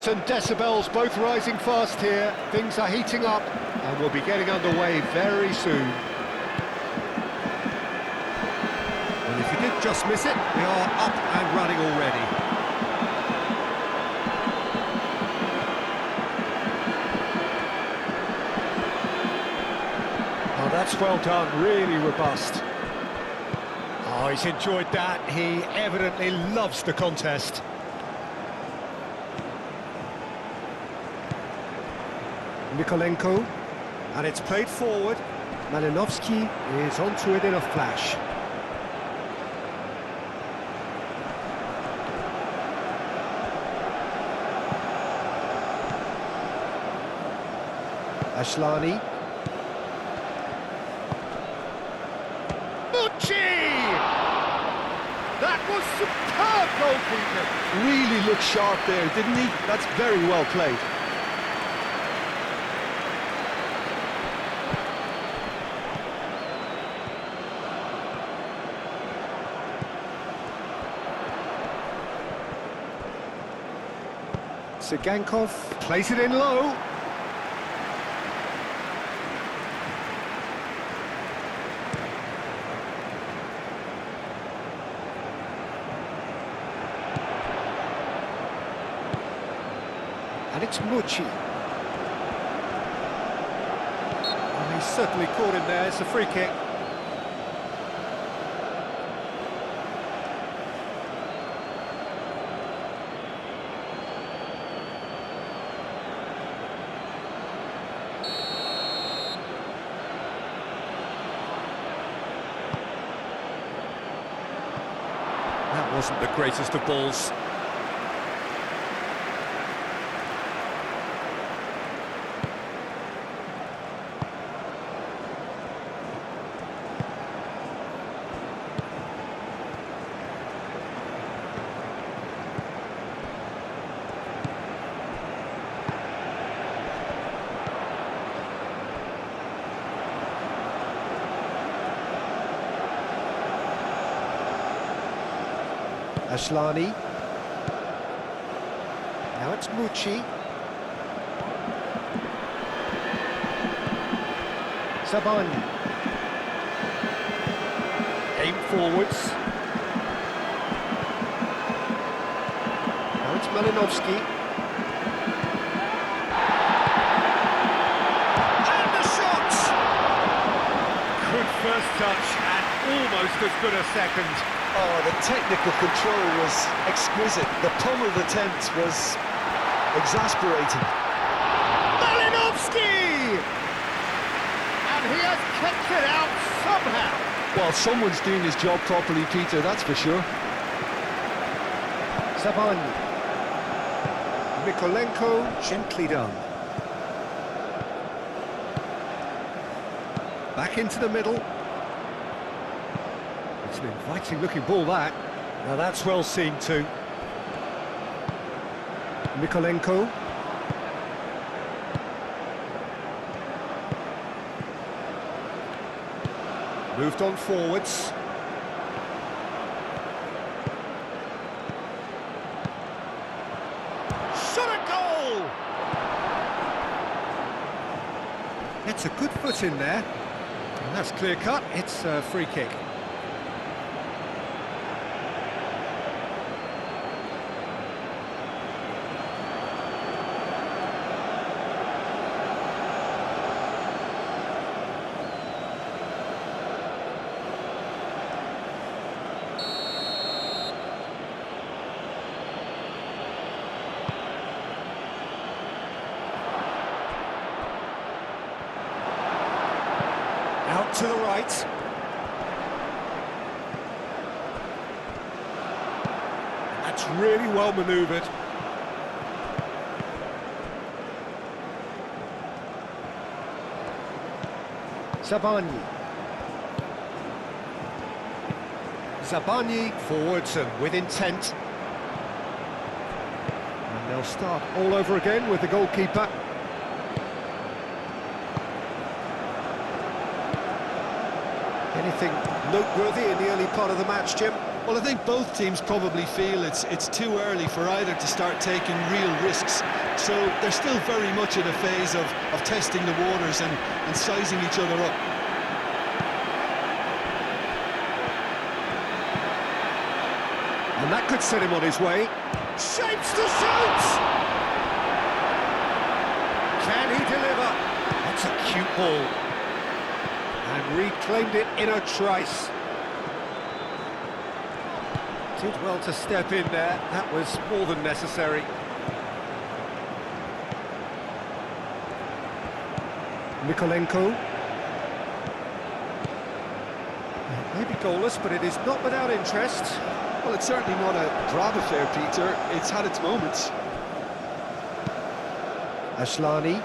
Some decibels both rising fast here. Things are heating up and we'll be getting underway very soon. And if you did just miss it, we are up and running already. Oh, that's well done, really robust. Oh, he's enjoyed that. He evidently loves the contest. Nikolenko, and it's played forward. Malinovsky is onto it in a flash. Ashlani. Mucci! That was superb goalkeeping. Really looked sharp there, didn't he? That's very well played. Sigankov plays it in low. And it's Mucci. Oh, he's certainly caught him there. It's a free kick. That wasn't the greatest of balls. Ashlani. Now it's Mucci. Sabani. Aim forwards. Now it's Malinovsky. And the shot! Good first touch and almost as good a second. Oh, the technical control was exquisite. The pummeled attempt was exasperating. Malinovsky! And he has kept it out somehow. Well, someone's doing his job properly, Peter, that's for sure. Sabani. Nikolenko, gently done. Back into the middle. It's an inviting looking ball, that. Now that's well seen too. Nikolenko. Moved on forwards. Shot a goal! It's a good foot in there. And that's clear cut, it's a free kick. Out to the right. That's really well manoeuvred. Sabani. Zabani forwards and with intent. And they'll start all over again with the goalkeeper. Anything noteworthy in the early part of the match, Jim? Well, I think both teams probably feel it's too early for either to start taking real risks. So they're still very much in a phase of testing the waters and sizing each other up. And that could set him on his way. Shapes to shoot! Can he deliver? That's a cute ball. And reclaimed it in a trice. Did well to step in there. That was more than necessary. Mikolenko. It may be goalless, but it is not without interest. Well, it's certainly not a drab affair, Peter. It's had its moments. Aslani,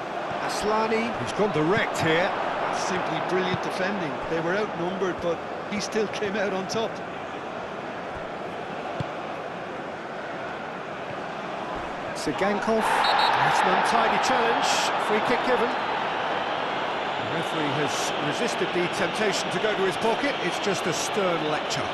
who's gone direct here. Simply brilliant defending. They were outnumbered, but he still came out on top. Sigankov, that's an untidy challenge, free kick given. The referee has resisted the temptation to go to his pocket, it's just a stern lecture.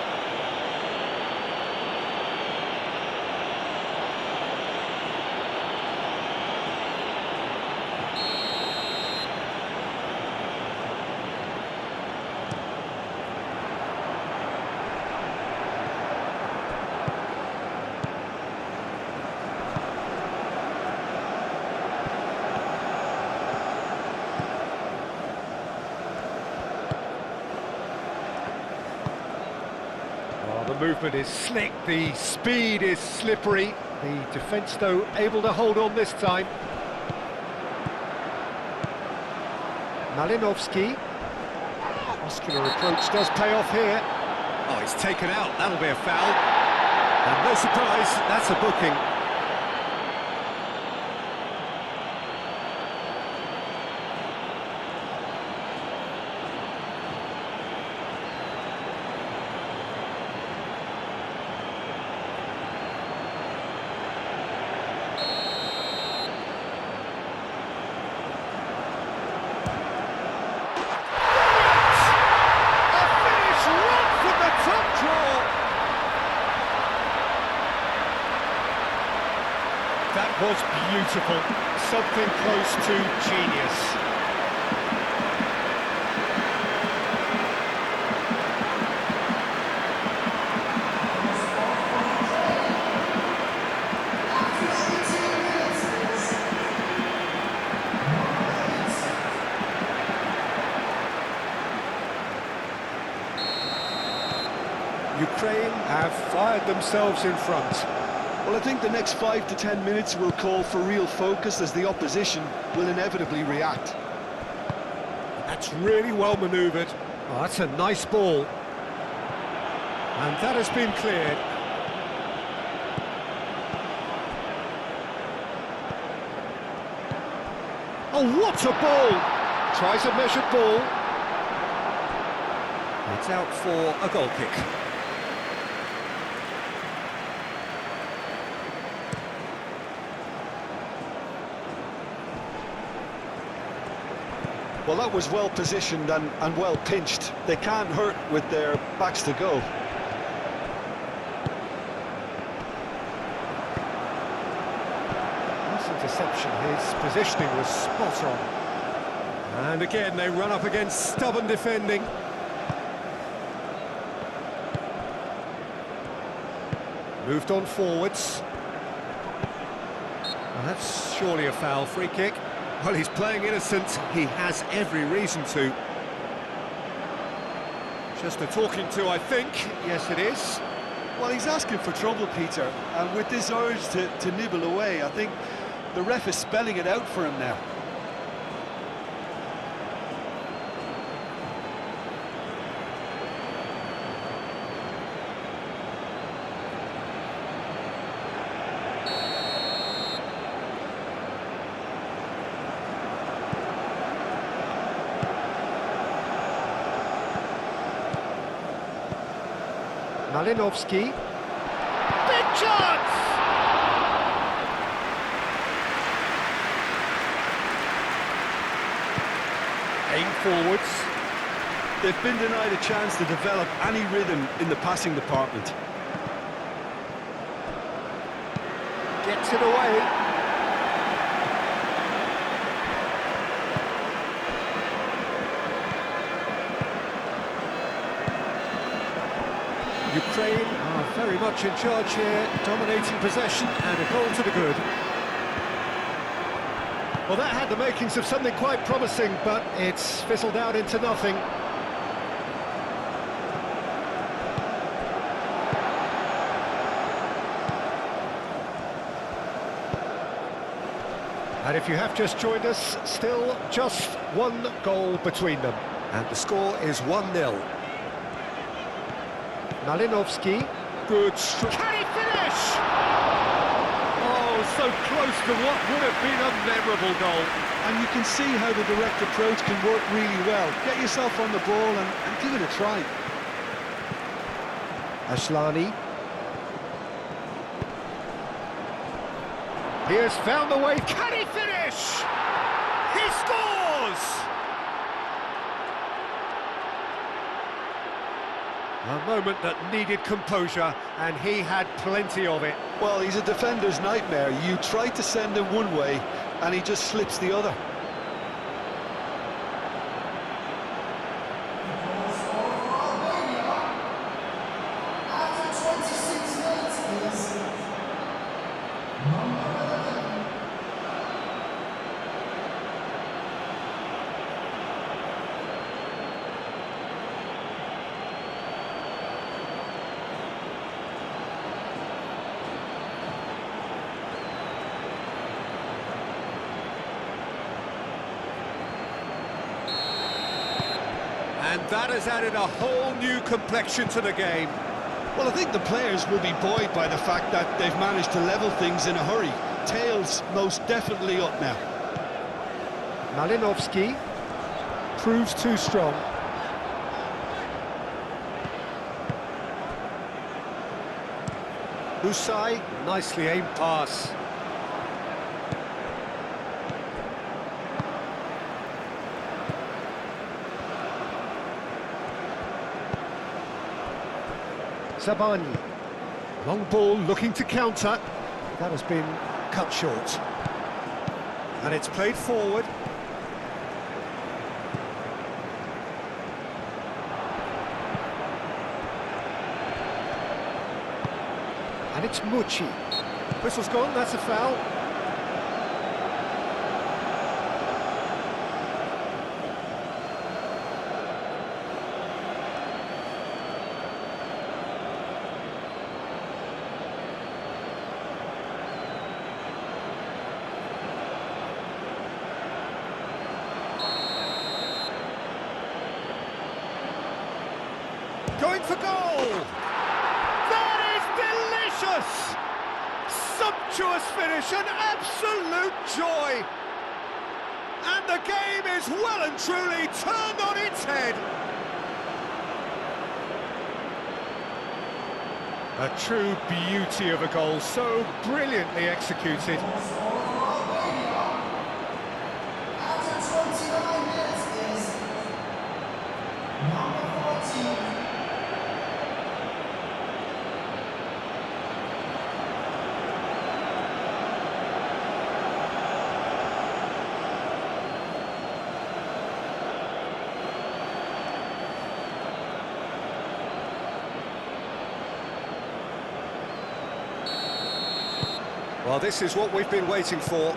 The movement is slick, the speed is slippery. The defence, though, able to hold on this time. Malinovsky. Muscular approach does pay off here. Oh, he's taken out, that'll be a foul. And no surprise, that's a booking. That was beautiful, something close to genius. Ukraine have fired themselves in front. Well, I think the next 5 to 10 minutes will call for real focus as the opposition will inevitably react. That's really well manoeuvred. Oh, that's a nice ball. And that has been cleared. Oh, what a ball! Tries a measured ball. It's out for a goal kick. Well, that was well positioned and well pinched. They can't hurt with their backs to goal. Nice interception, his positioning was spot on. And again, they run up against stubborn defending. Moved on forwards. Well, that's surely a foul, free kick. Well, he's playing innocent, he has every reason to. Just a talking to, I think. Yes, it is. Well, he's asking for trouble, Peter, and with this urge to nibble away, I think the ref is spelling it out for him now. Malinovsky. Big chance! Aim forwards. They've been denied a chance to develop any rhythm in the passing department. Gets it away. Ukraine are very much in charge here, dominating possession and a goal to the good. Well, that had the makings of something quite promising, but it's fizzled out into nothing. And if you have just joined us, still just one goal between them. And the score is 1-0. Malinovsky, good strike. Can he finish? Oh, so close to what would have been a memorable goal. And you can see how the direct approach can work really well. Get yourself on the ball and give it a try. Ashlani. He has found the way. Can he finish? He scores! A moment that needed composure, and he had plenty of it. Well, he's a defender's nightmare. You try to send him one way, and he just slips the other. And that has added a whole new complexion to the game. Well, I think the players will be buoyed by the fact that they've managed to level things in a hurry. Tails most definitely up now. Malinovsky proves too strong. Usai, nicely aimed pass. Zabani, long ball looking to counter. That has been cut short. And it's played forward. And it's Mucci. Whistle's gone, that's a foul. Going for goal! That is delicious! Sumptuous finish, an absolute joy! And the game is well and truly turned on its head. A true beauty of a goal, so brilliantly executed. Well, this is what we've been waiting for.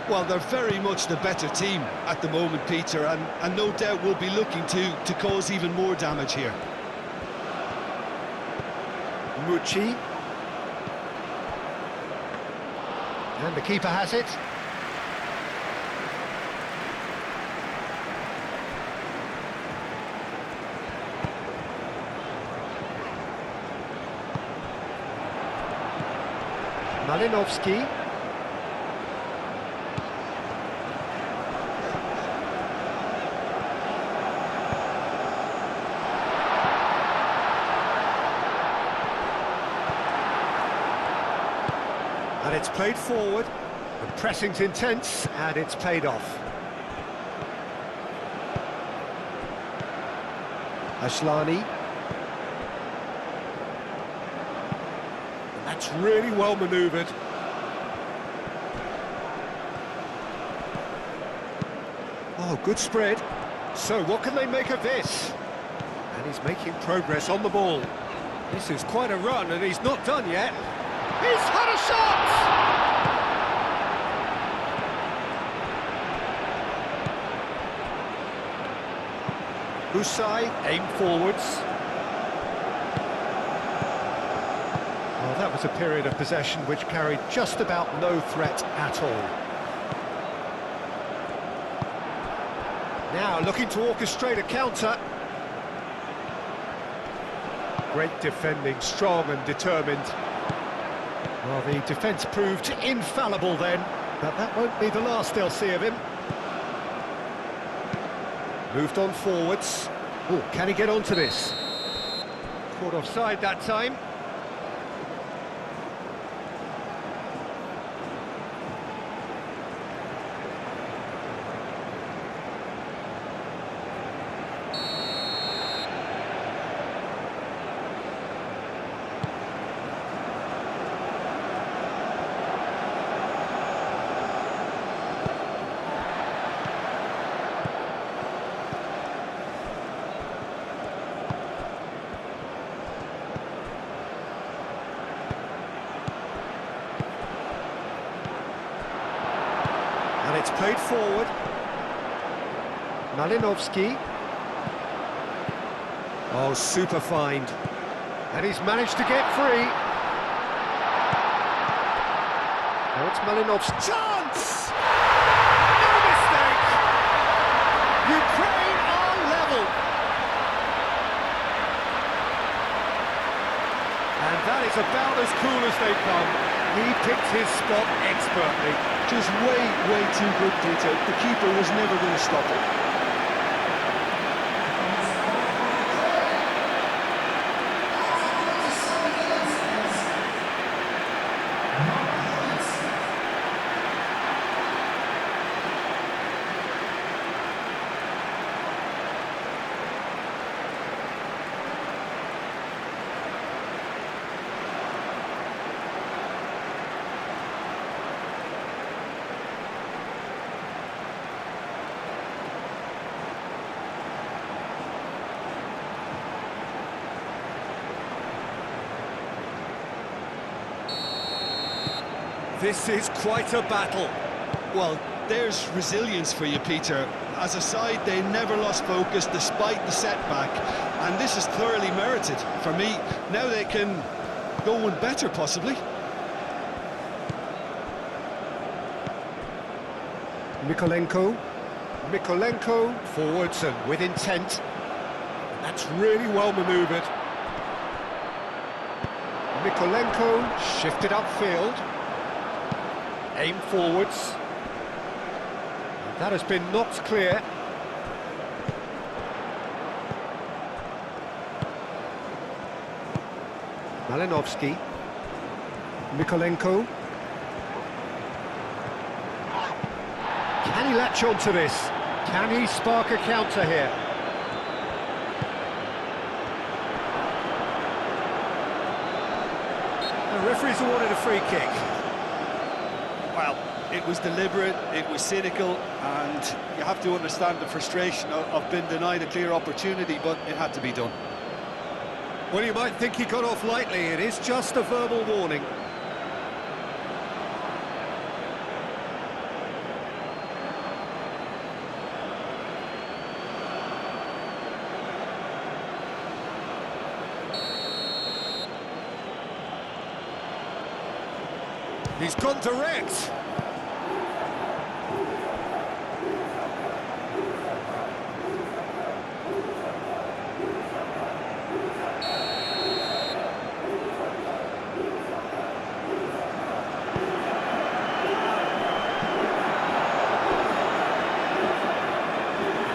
Well, they're very much the better team at the moment, Peter, and no doubt will be looking to cause even more damage here. Mucci. And the keeper has it. Malinovsky. And it's played forward. The pressing's intense, and it's paid off. Ashlani. That's really well manoeuvred. Oh, good spread. So what can they make of this? And he's making progress on the ball. This is quite a run, and he's not done yet. He's had a shot! Husai, aim forwards. Well, that was a period of possession which carried just about no threat at all. Now looking to orchestrate a counter. Great defending, strong and determined. Well, the defence proved infallible then, but that won't be the last they'll see of him. Moved on forwards. Oh, can he get onto this? Caught offside that time. And it's played forward. Malinovsky. Oh, super find. And he's managed to get free. Now it's Malinovsky. Chance! No mistake! Ukraine are level. And that is about as cool as they come. He picked his spot expertly. Just way too good, Peter. The keeper was never going to stop it. This is quite a battle. Well, there's resilience for you, Peter. As a side, they never lost focus despite the setback, and this is thoroughly merited for me. Now they can go one better, possibly. Mikolenko forwards and with intent. That's really well manoeuvred. Mikolenko shifted upfield. Aim forwards. That has been knocked clear. Malinovsky. Mikolenko. Can he latch onto this? Can he spark a counter here? The referee's awarded a free kick. Well, it was deliberate, it was cynical, and you have to understand the frustration of being denied a clear opportunity, but it had to be done. Well, you might think he got off lightly. It is just a verbal warning. He's gone direct.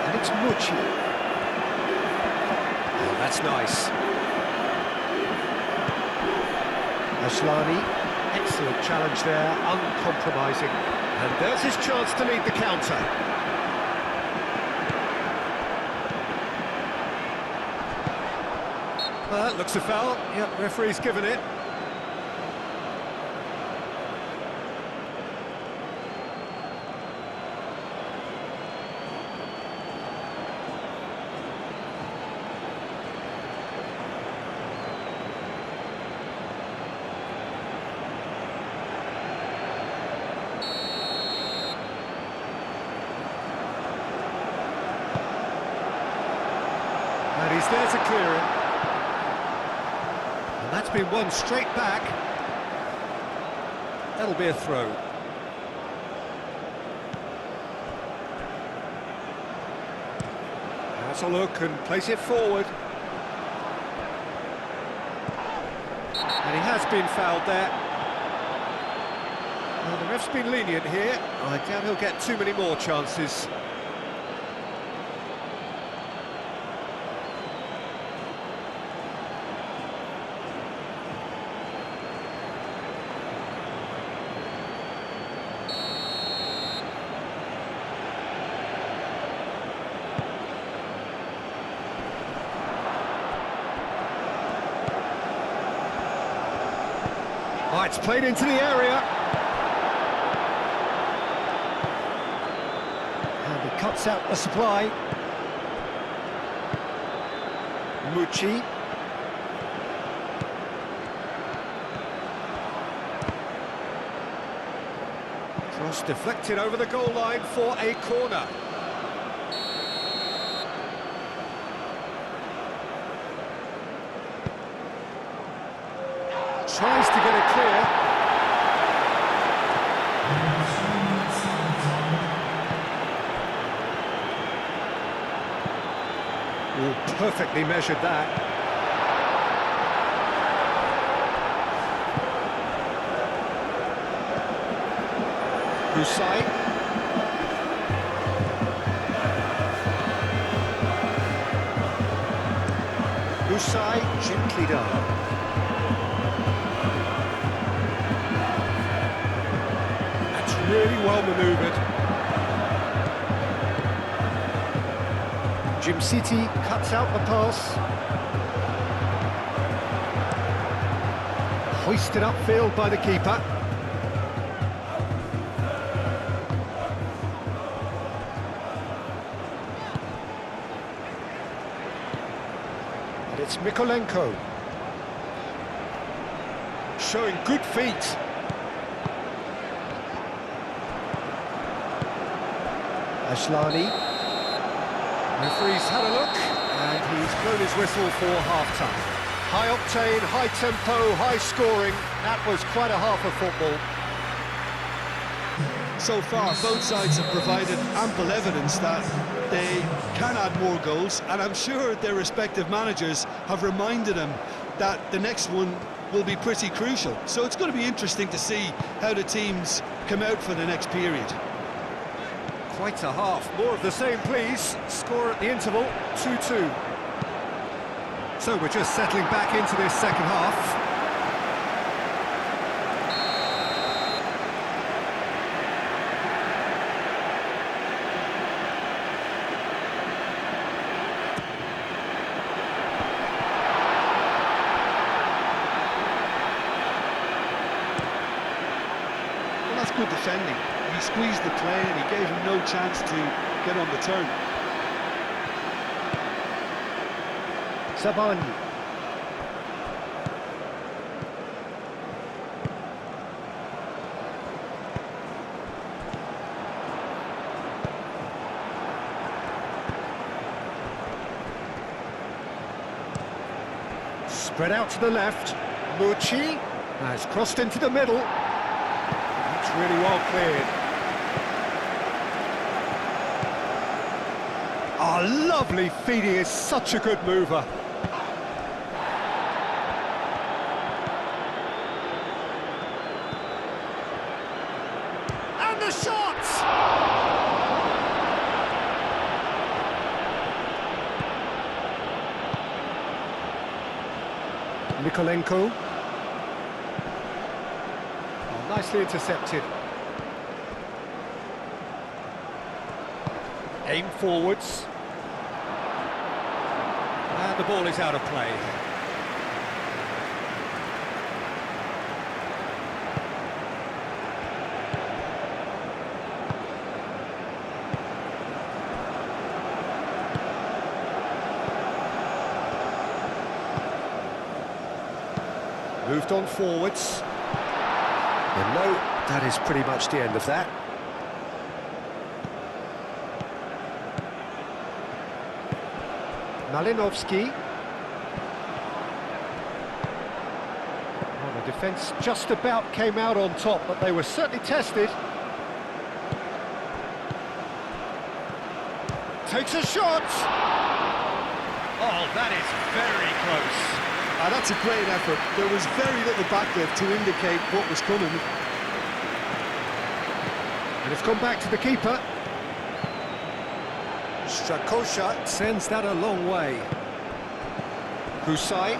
And it's Mucci. Oh, that's nice. Aslani. Excellent challenge there, uncompromising. And there's his chance to lead the counter. That looks a foul. Yep, referee's given it. He's there to clear it. And that's been won straight back. That'll be a throw. Has a look and place it forward. And he has been fouled there. Well, the ref's been lenient here. I doubt he'll get too many more chances. Oh, it's played into the area. And he cuts out the supply. Mucci. Cross deflected over the goal line for a corner. Tries to get it clear. Oh, perfectly measured that. Husai. Husai, gently done. Really well manoeuvred. Jim City cuts out the pass. Hoisted upfield by the keeper. And it's Mykolenko. Showing good feet. Ashlani. Referee's had a look, and he's blown his whistle for half-time. High octane, high tempo, high scoring. That was quite a half of football. So far, both sides have provided ample evidence that they can add more goals, and I'm sure their respective managers have reminded them that the next one will be pretty crucial. So it's going to be interesting to see how the teams come out for the next period. Quite a half. More of the same, please. Score at the interval, 2-2. So we're just settling back into this second half. Well, that's good defending. He squeezed the play and he gave him no chance to get on the turn. Sabani. Spread out to the left. Mucci has crossed into the middle. It's really well cleared. Oh, lovely feed. He is such a good mover. And the shot! Mykolenko. Oh, nicely intercepted. Aim forwards. And the ball is out of play. Moved on forwards. And no, that is pretty much the end of that. Malinovsky. Well, the defence just about came out on top, but they were certainly tested. Takes a shot! Oh, that is very close. That's a great effort. There was very little backlift to indicate what was coming. And it's gone back to the keeper. Strakosha sends that a long way. Husai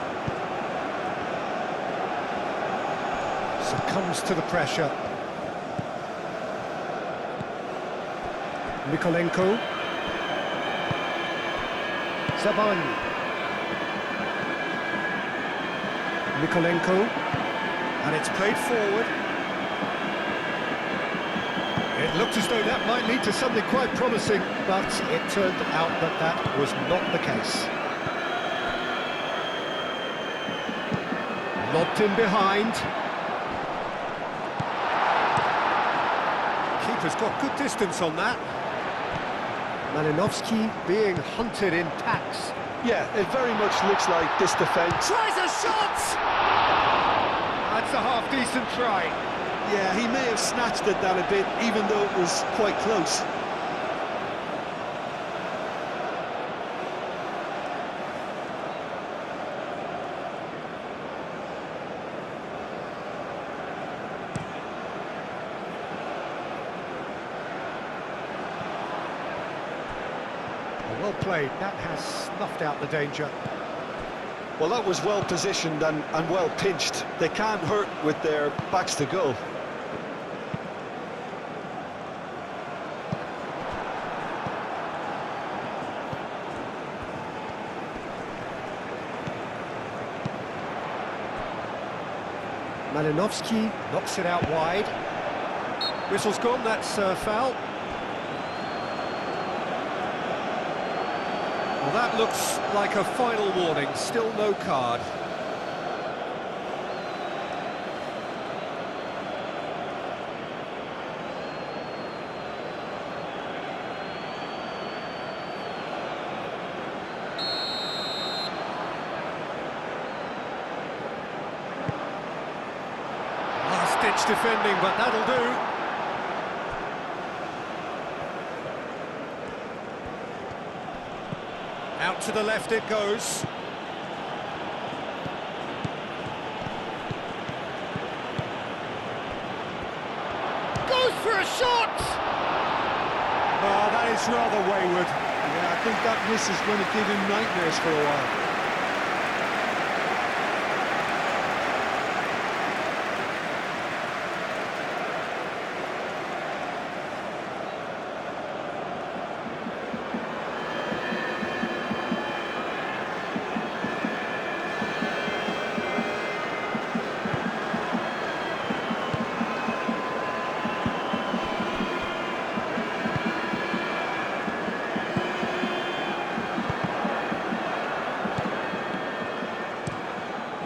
succumbs to the pressure. Mikolenko. Zabani. Mikolenko. And it's played forward. It looked as though that might lead to something quite promising, but it turned out that that was not the case. Lobbed in behind. Keeper's got good distance on that. Malinovsky being hunted in packs. Yeah, it very much looks like this defence. Tries a shot! That's a half-decent try. Yeah, he may have snatched at that a bit, even though it was quite close. Well played, that has snuffed out the danger. Well, that was well positioned and well pinched. They can't hurt with their backs to goal. Malinovsky knocks it out wide. Whistle's gone, that's foul. Well, that looks like a final warning, still no card. Last-ditch defending, but that'll do. Out to the left it goes. Goes for a shot! Oh, that is rather wayward. Yeah, I think that miss is going to give him nightmares for a while.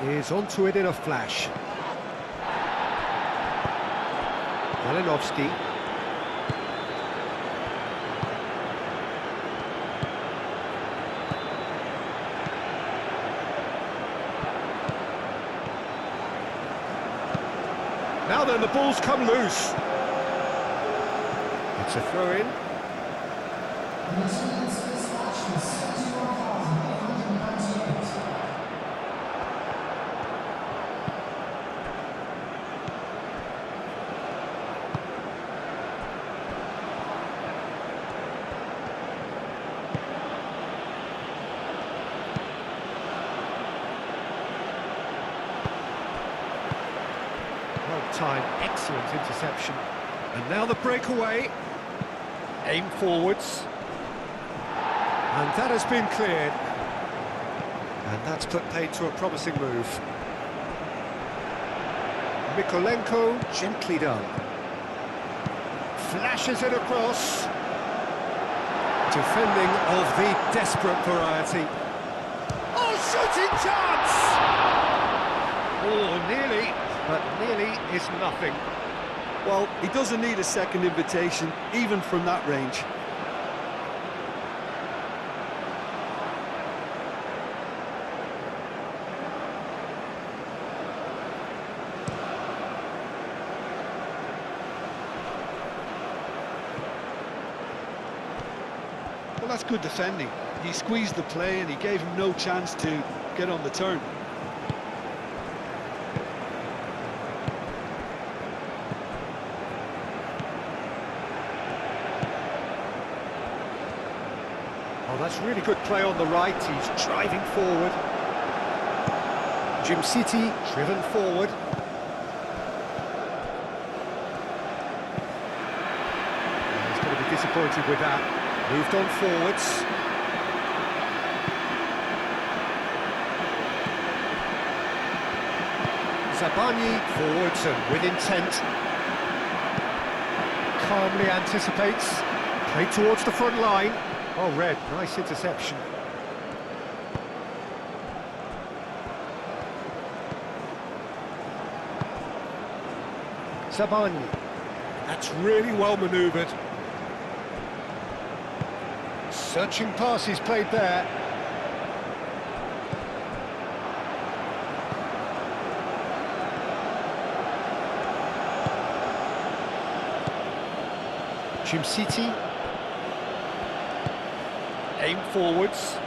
Is onto it in a flash. Malinovsky. Now then, the ball's come loose. It's a throw-in. Time, excellent interception. And now the breakaway. Aim forwards. And that has been cleared. And that's put paid to a promising move. Mikolenko, gently done. Flashes it across. Defending of the desperate variety. Oh, shooting chance! Oh, nearly. But nearly is nothing. Well, he doesn't need a second invitation, even from that range. Well, that's good defending. He squeezed the play and he gave him no chance to get on the turn. Oh, that's really good play on the right. He's driving forward. Jim City driven forward. He's going to be disappointed with that. Moved on forwards. Zabani forwards and with intent. Calmly anticipates. Played towards the front line. Oh, Red, nice interception. Zabani. That's really well manoeuvred. Searching passes played there. Jim City. Aim forwards.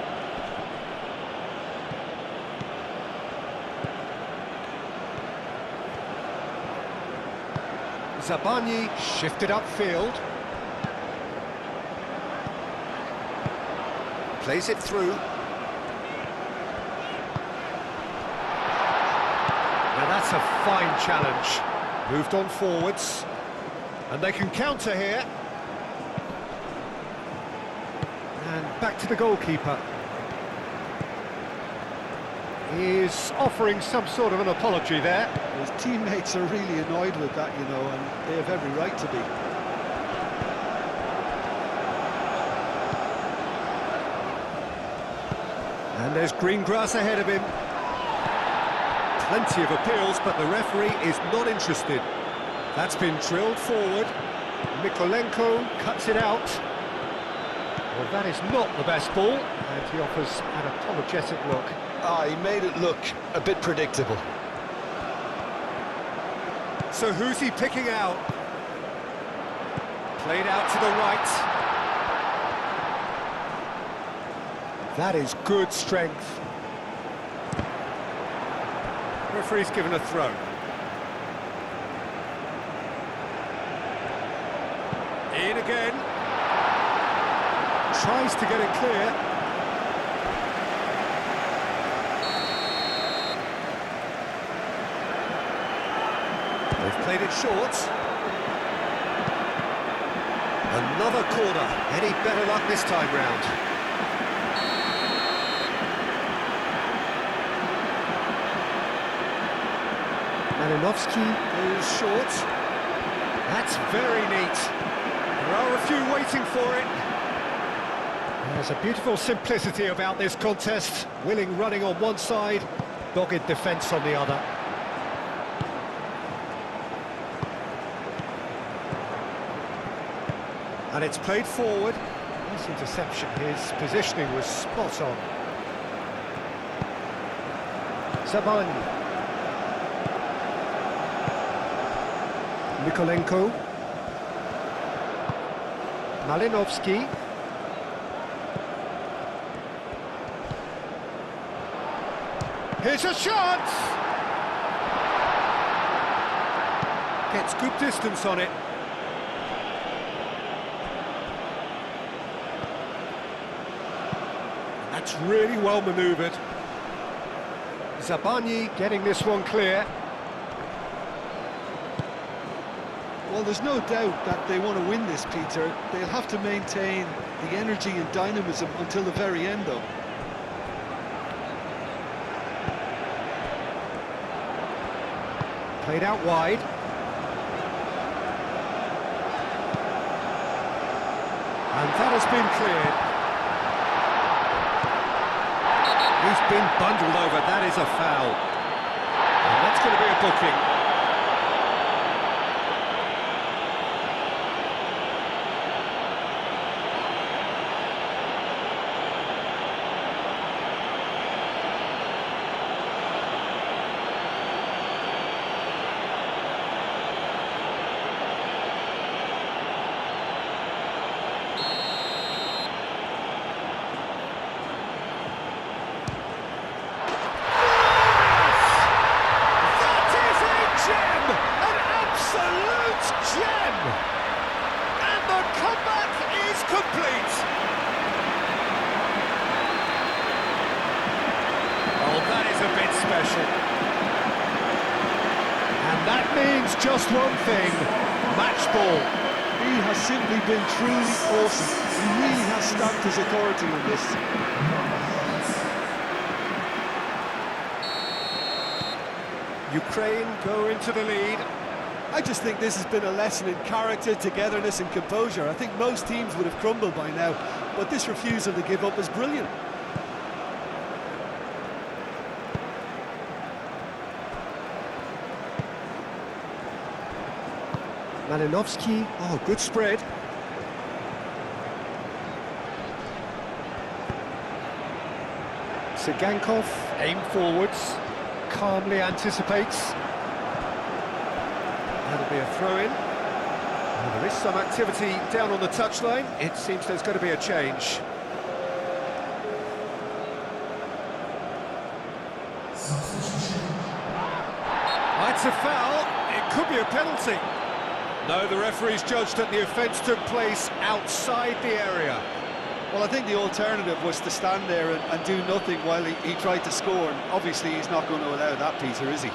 Zabani shifted upfield. Plays it through. Now that's a fine challenge. Moved on forwards. And they can counter here. And back to the goalkeeper. He's offering some sort of an apology there. His teammates are really annoyed with that, you know, and they have every right to be. And there's green grass ahead of him. Plenty of appeals, but the referee is not interested. That's been drilled forward. Mikolenko cuts it out. Well, that is not the best ball, and he offers an apologetic look. He made it look a bit predictable. So who's he picking out? Played out to the right. That is good strength. Referee's given a throw. In again. Tries to get it clear. They've played it short. Another corner. Any better luck this time round? Malinovsky goes short. That's very neat. There are a few waiting for it. There's a beautiful simplicity about this contest. Willing running on one side, dogged defence on the other. And it's played forward. Nice interception. His positioning was spot on. Zabani. Mikolenko. Malinovsky. Here's a shot! Gets good distance on it. That's really well manoeuvred. Zabani getting this one clear. Well, there's no doubt that they want to win this, Peter. They'll have to maintain the energy and dynamism until the very end, though. Played out wide. And that has been cleared. He's been bundled over. That is a foul. And that's going to be a booking. just one thing, match ball. He has simply been truly awesome. He really has stamped his authority on this. Ukraine go into the lead. I just think this has been a lesson in character, togetherness and composure. I think most teams would have crumbled by now, but this refusal to give up is brilliant. Malinovsky, oh, good spread. Tsigankov, aim forwards, calmly anticipates. That'll be a throw-in. Well, there is some activity down on the touchline. It seems there's going to be a change. It's a foul. It could be a penalty. No, the referee's judged that the offence took place outside the area. Well, I think the alternative was to stand there and do nothing while he tried to score, and obviously he's not going to allow that, Peter, is he?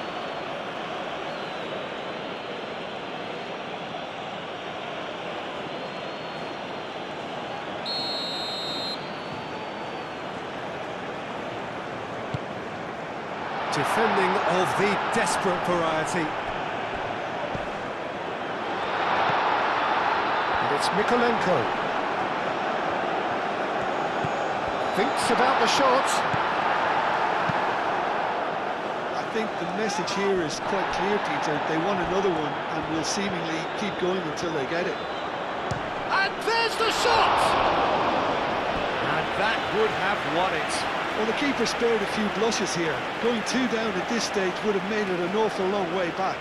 Defending of the desperate variety. And it's Mykolenko. Thinks about the shot. I think the message here is quite clear, Peter. They want another one and will seemingly keep going until they get it. And there's the shot! And that would have won it. Well, the keeper spared a few blushes here. Going 2 down at this stage would have made it an awful long way back.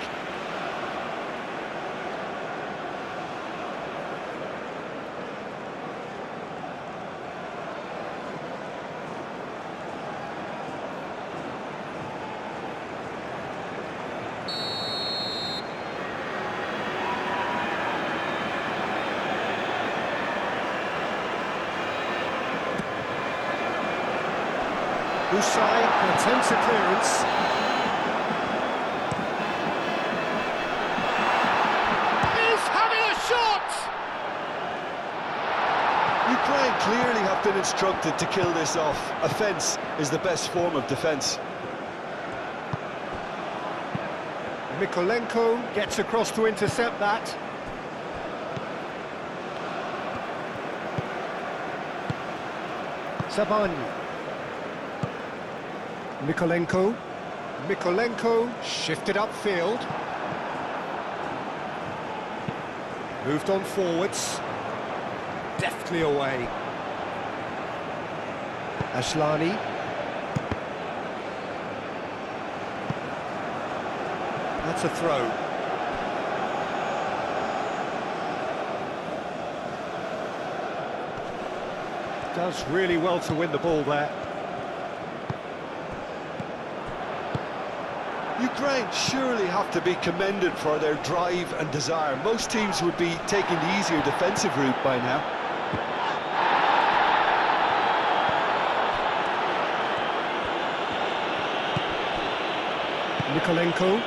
Usai attempts a clearance. He's having a shot! Ukraine clearly have been instructed to kill this off. Offence is the best form of defence. Mykolenko gets across to intercept that. Zabani. Mykolenko shifted upfield. Moved on forwards. Deftly away. Ashlani. That's a throw. Does really well to win the ball there. Ukraine surely have to be commended for their drive and desire. Most teams would be taking the easier defensive route by now. Mykolenko.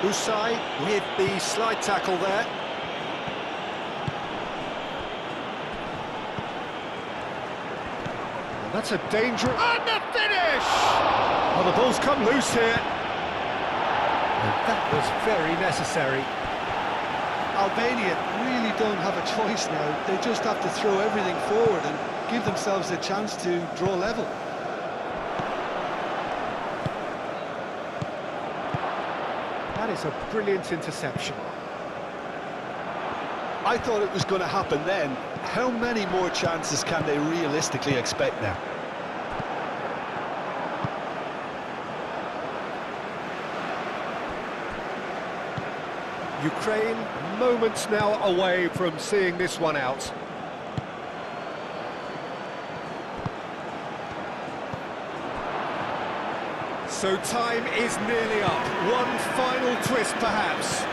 Usai with the slide tackle there. And that's a dangerous... And the finish! Well, the ball's come loose here. And that was very necessary. Albania really don't have a choice now. They just have to throw everything forward and give themselves a chance to draw level. That is a brilliant interception. I thought it was going to happen then. How many more chances can they realistically expect now? Ukraine, moments now away from seeing this one out. So time is nearly up. One final twist, perhaps.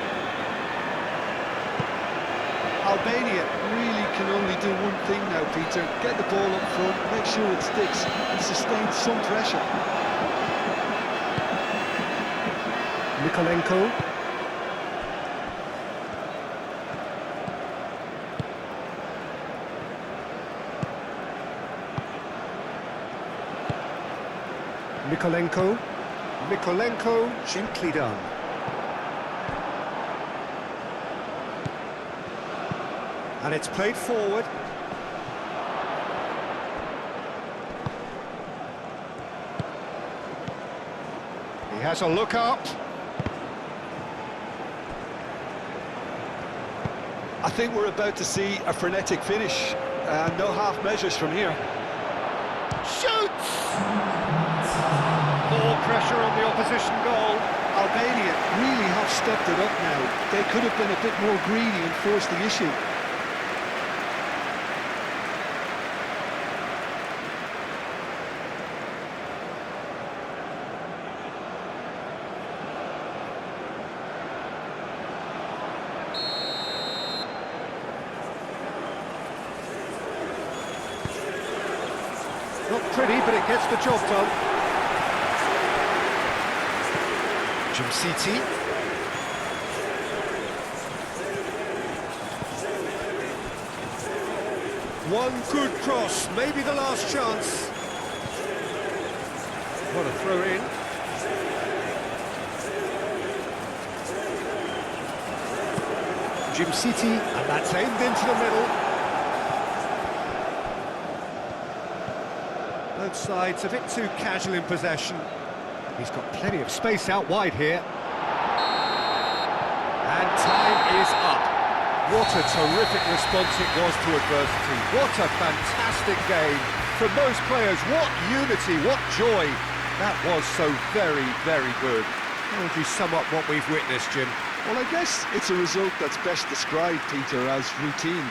Albania really can only do one thing now, Peter. Get the ball up front, make sure it sticks, and sustain some pressure. Mykolenko. Mikolenko, gently done. And it's played forward. He has a look up. I think we're about to see a frenetic finish, and no half measures from here. Shoots! More pressure on the opposition goal. Albania really have stepped it up now. They could have been a bit more greedy and forced the issue. Not pretty, but it gets the job done. City. One good cross, maybe the last chance. What a throw in. City, and that's aimed into the middle. Both sides a bit too casual in possession. He's got plenty of space out wide here. And time is up. What a terrific response it was to adversity. What a fantastic game. For most players, what unity, what joy. That was so very, very good. How would you sum up what we've witnessed, Jim? Well, I guess it's a result that's best described, Peter, as routine.